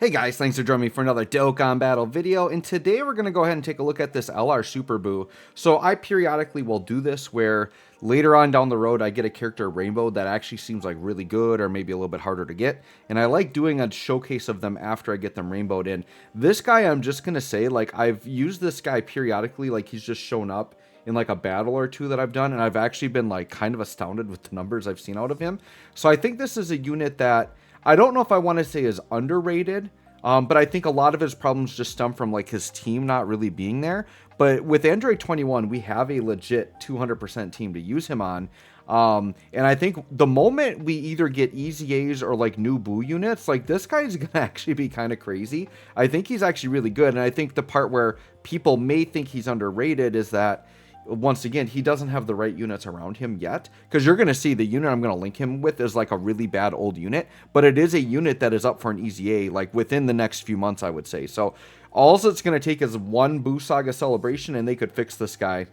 Hey guys, thanks for joining me for another Dokkan battle video, and today we're going to go ahead and take a look at this LR Super Boo. So I periodically will do this where later on down the road I get a character rainbow that actually seems like really good or maybe a little bit harder to get, and I like doing a showcase of them after I get them rainbowed in. This guy, I'm just going to say, like, I've used this guy periodically, like he's just shown up in like a battle or two that I've done, and I've actually been like kind of astounded with the numbers I've seen out of him. So I think this is a unit that I don't know if I want to say is underrated, but I think a lot of his problems just stem from like his team not really being there. But with Android 21, we have a legit 200% team to use him on. And I think the moment we either get EZAs or like new Boo units, like this guy is going to actually be kind of crazy. I think he's actually really good. And I think the part where people may think he's underrated is that once again, he doesn't have the right units around him yet, because you're going to see the unit I'm going to link him with is like a really bad old unit, but it is a unit that is up for an EZA like within the next few months, I would say. So all it's going to take is one Boo Saga celebration and they could fix this guy.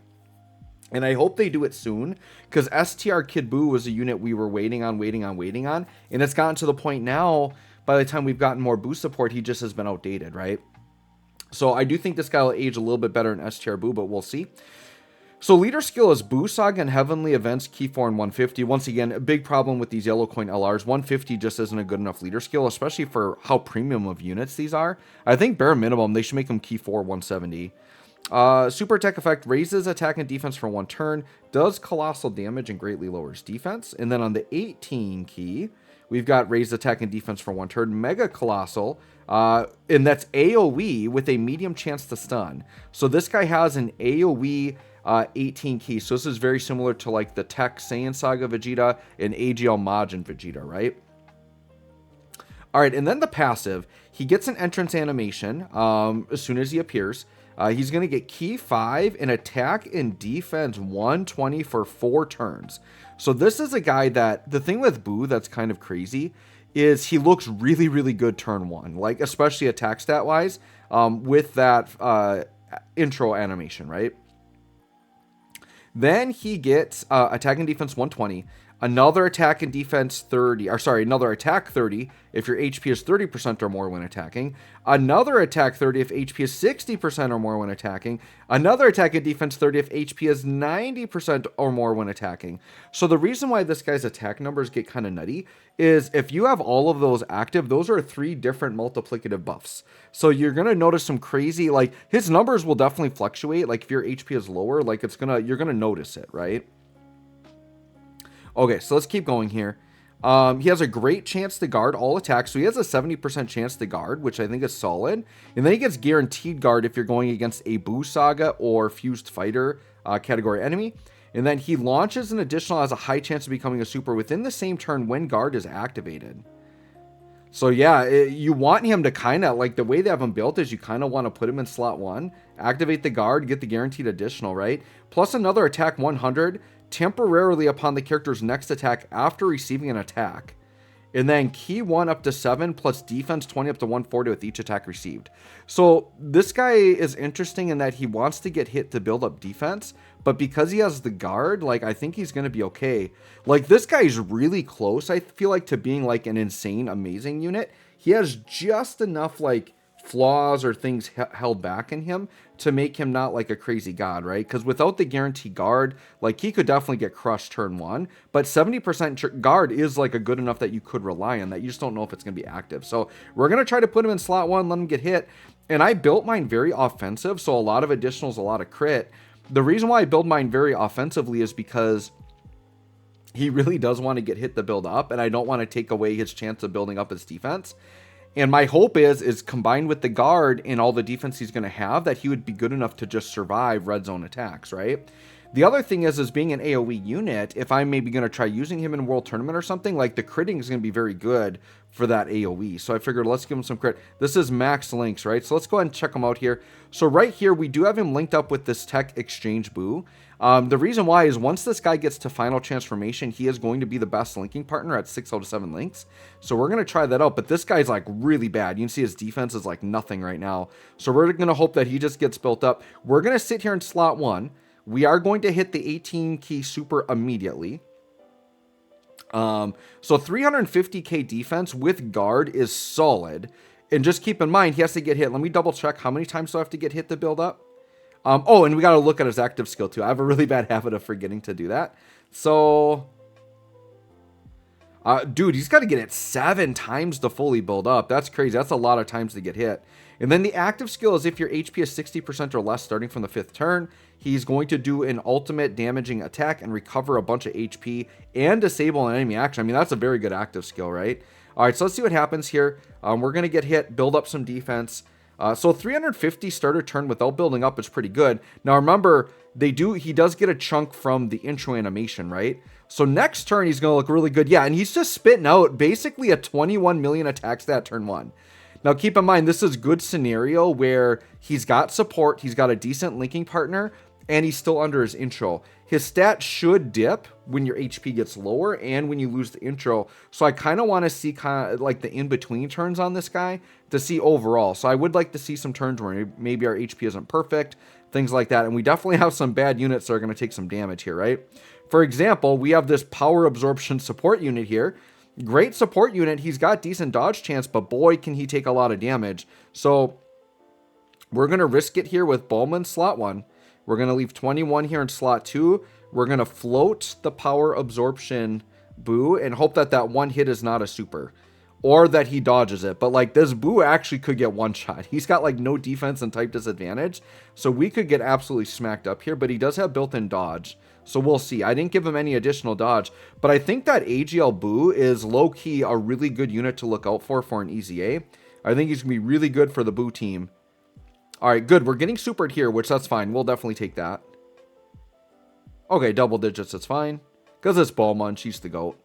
And I hope they do it soon, because STR Kid Boo was a unit we were waiting on, and it's gotten to the point now, by the time we've gotten more Boo support, he just has been outdated, right? So I do think this guy will age a little bit better in STR Boo, but we'll see. So leader skill is Boo Saga and Heavenly Events, Key 4 and 150. Once again, a big problem with these yellow coin LRs. 150 just isn't a good enough leader skill, especially for how premium of units these are. I think bare minimum, they should make them Key 4, 170. Super attack effect raises attack and defense for one turn, does colossal damage and greatly lowers defense. And then on the 18 key, we've got raised attack and defense for one turn, mega colossal, and that's AoE with a medium chance to stun. So this guy has an AoE 18 keys. So this is very similar to like the Tech Saiyan Saga Vegeta and AGL Majin Vegeta, right? All right, and then the passive, he gets an entrance animation as soon as he appears. He's going to get Key 5 and attack and defense 120 for 4 turns. So this is a guy that, the thing with Boo that's kind of crazy is he looks really, really good turn 1, like especially attack stat wise with that intro animation, right? Then he gets attack and defense 120, another attack and defense 30, or sorry, another attack 30 if your HP is 30% or more when attacking, another attack 30 if HP is 60% or more when attacking, another attack and defense 30 if HP is 90% or more when attacking. So the reason why this guy's attack numbers get kind of nutty is if you have all of those active, those are 3 different multiplicative buffs. So you're going to notice some crazy, like his numbers will definitely fluctuate. Like if your HP is lower, like you're going to notice it, right? Okay, so let's keep going here. He has a great chance to guard all attacks. So he has a 70% chance to guard, which I think is solid. And then he gets guaranteed guard if you're going against a Boo Saga or Fused Fighter category enemy. And then he launches an additional, has a high chance of becoming a super within the same turn when guard is activated. So yeah, you want him to kind of, like the way they have him built is you kind of want to put him in slot 1, activate the guard, get the guaranteed additional, right? Plus another attack 100 temporarily upon the character's next attack after receiving an attack. And then Key 1 up to 7 plus defense 20 up to 140 with each attack received. So this guy is interesting in that he wants to get hit to build up defense, but because he has the guard, like I think he's going to be okay. Like this guy is really close, I feel like, to being like an insane, amazing unit. He has just enough like flaws or things held back in him to make him not like a crazy god, right? Because without the guarantee guard, like he could definitely get crushed turn 1, but 70% guard is like a good enough that you could rely on that. You just don't know if it's going to be active. So we're going to try to put him in slot 1, let him get hit. And I built mine very offensive, so a lot of additionals, a lot of crit. The reason why I build mine very offensively is because he really does want to get hit to build up, and I don't want to take away his chance of building up his defense. And my hope is combined with the guard and all the defense he's going to have, that he would be good enough to just survive red zone attacks, right? The other thing is being an AoE unit, if I'm maybe going to try using him in World Tournament or something, like the critting is going to be very good for that AoE. So I figured let's give him some crit. This is max links, right? So let's go ahead and check him out here. So right here, we do have him linked up with this Tech Exchange Boo. The reason why is once this guy gets to final transformation, he is going to be the best linking partner at 6 out of 7 links. So we're going to try that out, but this guy's like really bad. You can see his defense is like nothing right now. So we're going to hope that he just gets built up. We're going to sit here in slot 1. We are going to hit the 18 key super immediately. So 350k defense with guard is solid. And just keep in mind, he has to get hit. Let me double check how many times do I have to get hit to build up? Oh, and we got to look at his active skill too. I have a really bad habit of forgetting to do that. So, dude, he's got to get it 7 times to fully build up. That's crazy. That's a lot of times to get hit. And then the active skill is if your HP is 60% or less starting from the 5th turn, he's going to do an ultimate damaging attack and recover a bunch of HP and disable an enemy action. I mean, that's a very good active skill, right? All right, so let's see what happens here. We're going to get hit, build up some defense. So 350 starter turn without building up is pretty good. Now remember, he does get a chunk from the intro animation, right? So next turn, he's going to look really good. Yeah, and he's just spitting out basically a 21 million attack stat turn 1. Now keep in mind, this is good scenario where he's got support, he's got a decent linking partner, and he's still under his intro. His stat should dip when your HP gets lower and when you lose the intro. So I kind of want to see kind of like the in-between turns on this guy to see overall. So I would like to see some turns where maybe our HP isn't perfect, things like that. And we definitely have some bad units that are going to take some damage here, right? For example, we have this power absorption support unit here. Great support unit. He's got decent dodge chance, but boy, can he take a lot of damage. So we're going to risk it here with Bowman slot 1. We're going to leave 21 here in slot 2. We're going to float the power absorption Boo and hope that that one hit is not a super or that he dodges it. But like this Boo actually could get one shot. He's got like no defense and type disadvantage. So we could get absolutely smacked up here, but he does have built-in dodge. So we'll see. I didn't give him any additional dodge, but I think that AGL Boo is low-key a really good unit to look out for an EZA. I think he's going to be really good for the Boo team. All right, good. We're getting supered here, which that's fine. We'll definitely take that. Okay, double digits. That's fine. Because it's Bowman. She's the GOAT.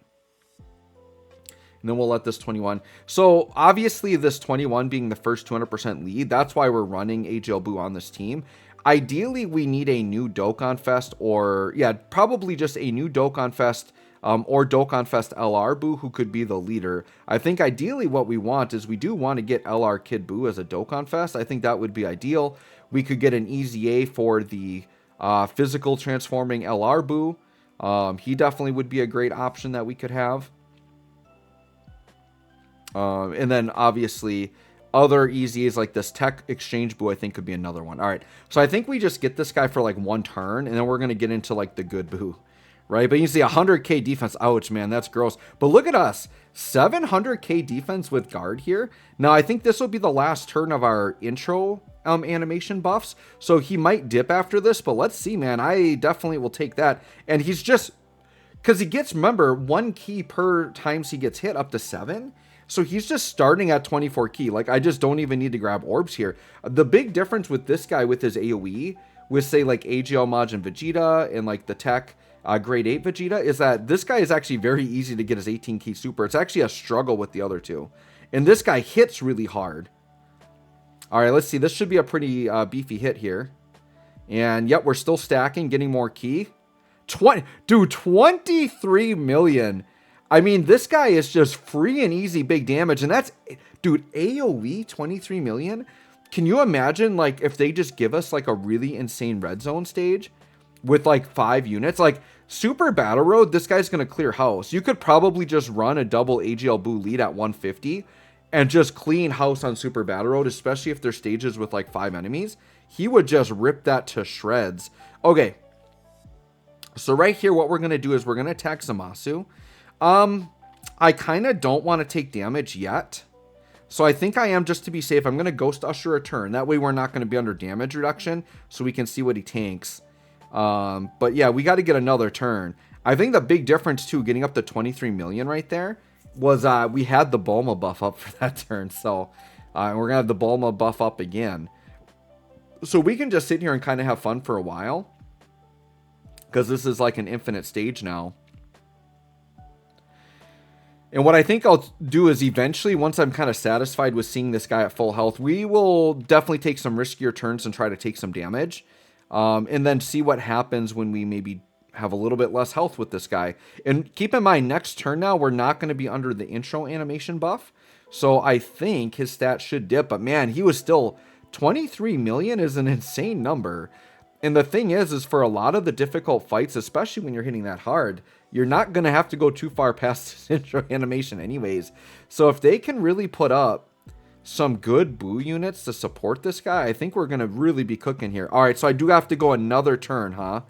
And then we'll let this 21. So obviously this 21 being the first 200% lead, that's why we're running AGL Boo on this team. Ideally, we need a new Dokkan Fest or, yeah, probably just a new Dokkan Fest or Dokkan Fest LR Boo who could be the leader. I think ideally what we want is we do want to get LR Kid Boo as a Dokkan Fest. I think that would be ideal. We could get an EZA for the physical transforming LR Boo. He definitely would be a great option that we could have. And then obviously other EZAs like this Tech Exchange Boo I think could be another one. All right, so I think we just get this guy for like 1 turn and then we're going to get into like the good Boo. Right, but you see 100k defense. Ouch, man, that's gross. But look at us, 700k defense with guard here. Now, I think this will be the last turn of our intro animation buffs. So he might dip after this, but let's see, man. I definitely will take that. And he's just, because he gets, remember, 1 key per times he gets hit up to 7. So he's just starting at 24 key. Like, I just don't even need to grab orbs here. The big difference with this guy with his AoE, with say like AGL Majin Vegeta and like the Tech grade 8 Vegeta, is that this guy is actually very easy to get his 18 key super. It's actually a struggle with the other two. And this guy hits really hard. All right, let's see. This should be a pretty beefy hit here. And yep, we're still stacking, getting more key. 23 million. I mean, this guy is just free and easy big damage. And that's, dude, AoE 23 million. Can you imagine like if they just give us like a really insane red zone stage with like 5 units? Like Super Battle Road, this guy's going to clear house. You could probably just run a double AGL Boo lead at 150 and just clean house on Super Battle Road, especially if there's stages with like 5 enemies. He would just rip that to shreds. Okay. So right here, what we're going to do is we're going to attack Zamasu. I kind of don't want to take damage yet. So I think I am, just to be safe, I'm going to Ghost Usher a turn. That way we're not going to be under damage reduction, so we can see what he tanks. But yeah, we got to get another turn. I think the big difference too, getting up to 23 million right there, was we had the Bulma buff up for that turn. So we're going to have the Bulma buff up again. So we can just sit here and kind of have fun for a while, because this is like an infinite stage now. And what I think I'll do is eventually, once I'm kind of satisfied with seeing this guy at full health, we will definitely take some riskier turns and try to take some damage. And then see what happens when we maybe have a little bit less health with this guy. And keep in mind, next turn now, we're not going to be under the intro animation buff. So I think his stats should dip. But man, he was still 23 million is an insane number. And the thing is for a lot of the difficult fights, especially when you're hitting that hard, you're not going to have to go too far past this intro animation anyways. So if they can really put up some good Boo units to support this guy, I think we're going to really be cooking here. All right, so I do have to go another turn, huh?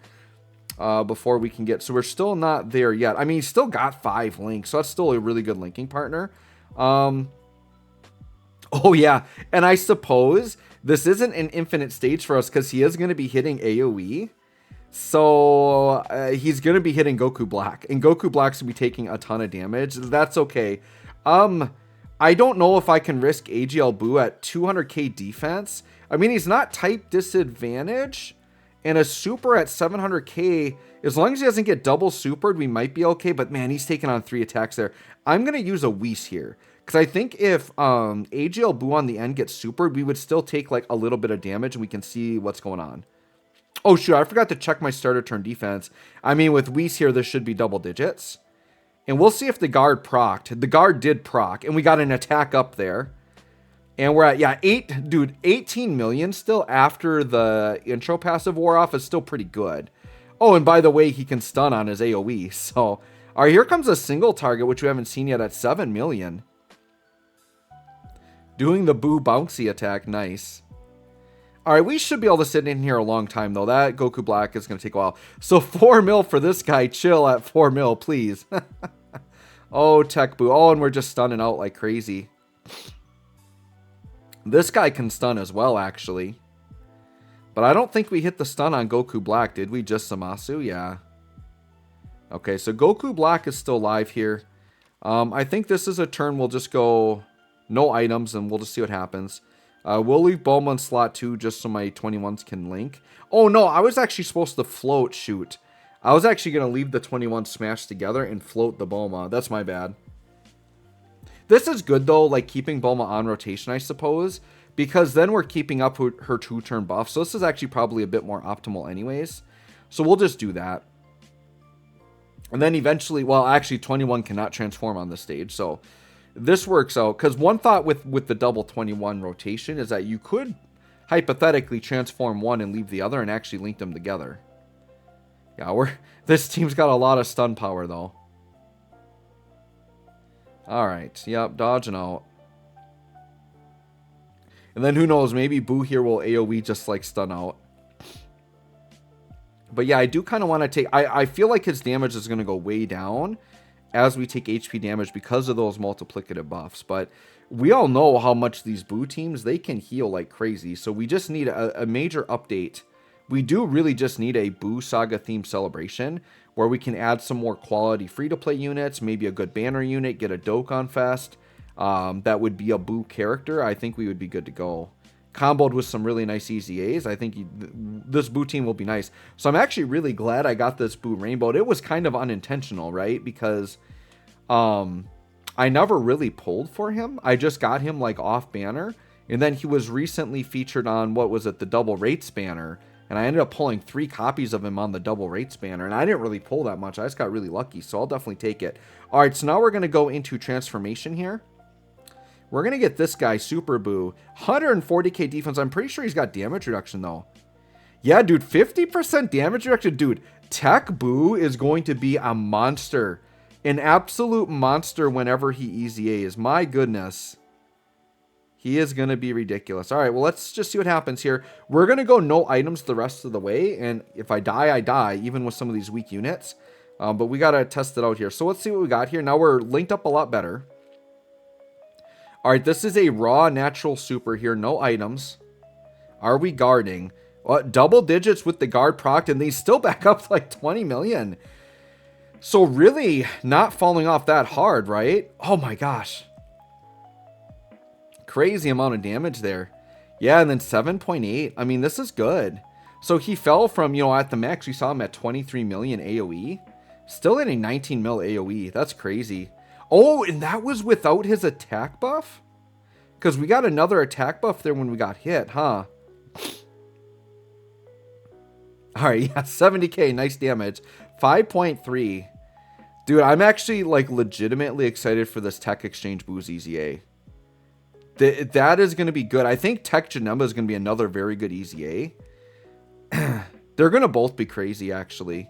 Before we can get... So we're still not there yet. I mean, he's still got 5 links, so that's still a really good linking partner. Oh, yeah. And I suppose this isn't an infinite stage for us because he is going to be hitting AoE. So he's going to be hitting Goku Black. And Goku Black's going to be taking a ton of damage. That's okay. I don't know if I can risk AGL Boo at 200k defense. I mean, he's not type disadvantage. And a super at 700k, as long as he doesn't get double supered, we might be okay. But man, he's taking on 3 attacks there. I'm going to use a Whis here. Because I think if AGL Boo on the end gets supered, we would still take like a little bit of damage and we can see what's going on. Oh, shoot, I forgot to check my starter turn defense. I mean, with Whis here, this should be double digits. And we'll see if the guard procced. The guard did proc, and we got an attack up there. And we're at, yeah, 18 million still after the intro passive wore off is still pretty good. Oh, and by the way, he can stun on his AoE. So, all right, here comes a single target, which we haven't seen yet at 7 million. Doing the Boo bouncy attack, nice. All right, we should be able to sit in here a long time, though. That Goku Black is going to take a while. So 4 mil for this guy. Chill at 4 mil, please. Oh, Tech Boo. Oh, and we're just stunning out like crazy. This guy can stun as well, actually. But I don't think we hit the stun on Goku Black, did we? Just Zamasu? Yeah. Okay, so Goku Black is still live here. I think this is a turn we'll just go no items, and we'll just see what happens. We'll leave Bulma in slot 2 just so my 21s can link. Oh, no, I was actually supposed to float. Shoot. I was actually going to leave the 21 smashed together and float the Bulma. That's my bad. This is good, though, like keeping Bulma on rotation, I suppose, because then we're keeping up her 2-turn buff. So this is actually probably a bit more optimal anyways. So we'll just do that. And then eventually, well, actually 21 cannot transform on this stage, so this works out. Because one thought with the double 21 rotation is that you could hypothetically transform one and leave the other and actually link them together. Yeah, this team's got a lot of stun power, though. Alright, yep, dodging out. And then who knows, maybe Boo here will AoE just like stun out. But yeah, I do kind of want to take... I feel like his damage is going to go way down as we take HP damage because of those multiplicative buffs. But we all know how much these Boo teams, they can heal like crazy. So we just need a major update. We do really just need a Boo Saga themed celebration where we can add some more quality free-to-play units, maybe a good banner unit, get a Dokkan Fest. That would be a Boo character. I think we would be good to go. Comboed with some really nice EZAs, I think this Boo team will be nice. So I'm actually really glad I got this Boo Rainbow. It was kind of unintentional, right? Because I never really pulled for him. I just got him like off banner. And then he was recently featured on, what was it, the Double Rates banner. And I ended up pulling 3 copies of him on the Double Rates banner. And I didn't really pull that much. I just got really lucky. So I'll definitely take it. All right, so now we're going to go into transformation here. We're going to get this guy, Super Boo. 140k defense. I'm pretty sure he's got damage reduction, though. Yeah, dude, 50% damage reduction. Dude, Tech Boo is going to be a monster. An absolute monster whenever he EZAs. My goodness. He is going to be ridiculous. All right, well, let's just see what happens here. We're going to go no items the rest of the way. And if I die, I die, even with some of these weak units. But we got to test it out here. So let's see what we got here. Now we're linked up a lot better. All right, this is a raw natural super here. No items. Are we guarding? Well, double digits with the guard proc, and they still back up to like 20 million. So really not falling off that hard, right? Oh my gosh. Crazy amount of damage there. Yeah, and then 7.8. I mean, this is good. So he fell from, you know, at the max, we saw him at 23 million AoE. Still in a 19 mil AoE. That's crazy. Oh, and that was without his attack buff? Because we got another attack buff there when we got hit, huh? Alright, yeah, 70k, nice damage. 5.3. Dude, I'm actually, like, legitimately excited for this Tech Exchange Boo's EZA. That is going to be good. I think Tech Janemba is going to be another very good EZA. They're going to both be crazy, actually.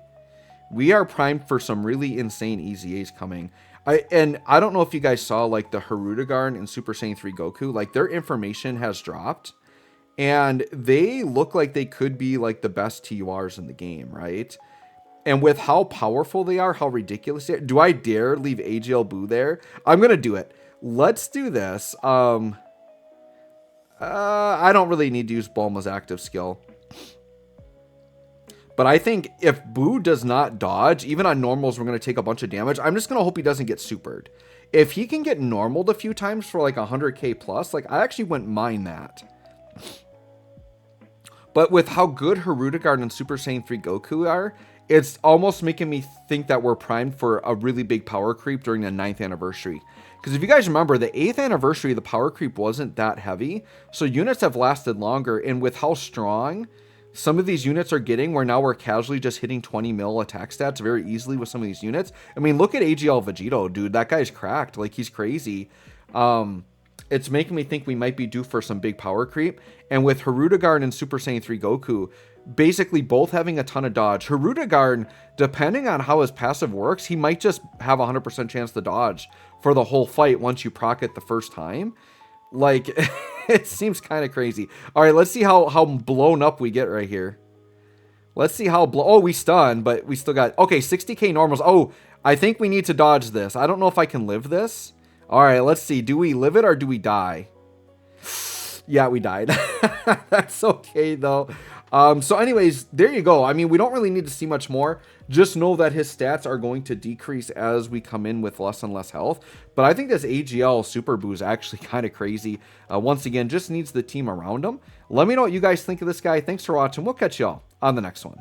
We are primed for some really insane EZAs coming. I don't know if you guys saw like the Hirudegarn and Super Saiyan 3 Goku, like their information has dropped and they look like they could be like the best TURs in the game, right? And with how powerful they are, how ridiculous they are, do I dare leave AGL Boo there? I'm going to do it. Let's do this. I don't really need to use Bulma's active skill. But I think if Boo does not dodge, even on normals, we're going to take a bunch of damage. I'm just going to hope he doesn't get supered. If he can get normaled a few times for like 100k plus, like I actually wouldn't mind that. But with how good Hirudegarn and Super Saiyan 3 Goku are, it's almost making me think that we're primed for a really big power creep during the 9th anniversary. Because if you guys remember, the 8th anniversary, the power creep wasn't that heavy. So units have lasted longer. And with how strong some of these units are getting, where now we're casually just hitting 20 mil attack stats very easily with some of these units. I mean, look at AGL Vegito, dude. That guy's cracked. Like, he's crazy. It's making me think we might be due for some big power creep. And with Hirudegarn and Super Saiyan 3 Goku, basically both having a ton of dodge. Hirudegarn, depending on how his passive works, he might just have a 100% chance to dodge for the whole fight once you proc it the first time. Like, it seems kind of crazy. All right, let's see how blown up we get right here. Let's see how oh, we stun, but we still got, okay, 60k normals. Oh, I think we need to dodge this. I don't know if I can live this. All right, let's see. Do we live it or do we die? Yeah, we died. That's okay, though. So anyways, there you go. I mean, we don't really need to see much more. Just know that his stats are going to decrease as we come in with less and less health. But I think this AGL Super Boo is actually kind of crazy. Once again, just needs the team around him. Let me know what you guys think of this guy. Thanks for watching. We'll catch y'all on the next one.